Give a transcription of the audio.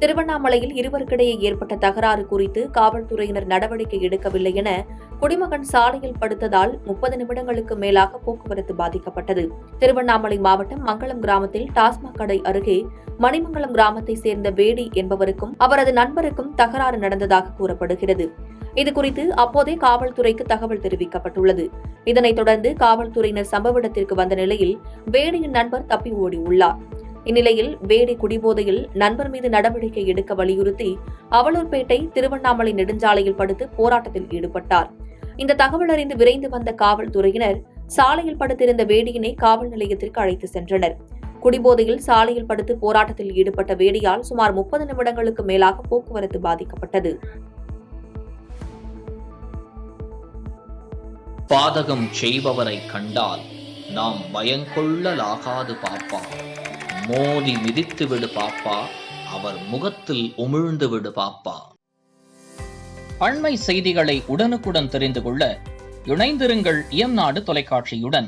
திருவண்ணாமலையில் இருவருக்கிடையே ஏற்பட்ட தகராறு குறித்து காவல்துறையினர் நடவடிக்கை எடுக்கவில்லை என குடிமகன் சாலையில் படுத்ததால் 30 நிமிடங்களுக்கு மேலாக போக்குவரத்து பாதிக்கப்பட்டது. திருவண்ணாமலை மாவட்டம் மங்களம் கிராமத்தில் டாஸ்மாக் கடை அருகே மணிமங்கலம் கிராமத்தை சேர்ந்த வேடி என்பவருக்கும் அவரது நண்பருக்கும் தகராறு நடந்ததாக கூறப்படுகிறது. இதுகுறித்து அப்போதே காவல்துறைக்கு தகவல் தெரிவிக்கப்பட்டுள்ளது. இதனைத் தொடர்ந்து காவல்துறையினர் சம்பவ இடத்திற்கு வந்த நிலையில் வேடியின் நண்பர் தப்பி ஓடியுள்ளார். இந்நிலையில் வேடி குடிபோதையில் நண்பர் மீது நடவடிக்கை எடுக்க வலியுறுத்தி அவலூர்பேட்டை திருவண்ணாமலை நெடுஞ்சாலையில் படுத்து போராட்டத்தில் ஈடுபட்டார். இந்த தகவல் அறிந்து விரைந்து வந்த காவல்துறையினர் சாலையில் படுத்திருந்த வேடியினை காவல் நிலையத்திற்கு அழைத்து சென்றனர். குடிபோதையில் சாலையில் படுத்து போராட்டத்தில் ஈடுபட்ட வேடியால் சுமார் 30 நிமிடங்களுக்கு மேலாக போக்குவரத்து பாதிக்கப்பட்டது. பாதகம் செய்பவரை கண்டால் நாம் பயங்கொள்ளலாகாது பாப்பா. மோதி மிதித்து விடு பாப்பா, அவர் முகத்தில் உமிழ்ந்து விடு பாப்பா. அண்மை செய்திகளை உடனுக்குடன் தெரிந்து கொள்ள இணைந்திருங்கள் இயம்நாடு தொலைக்காட்சியுடன்.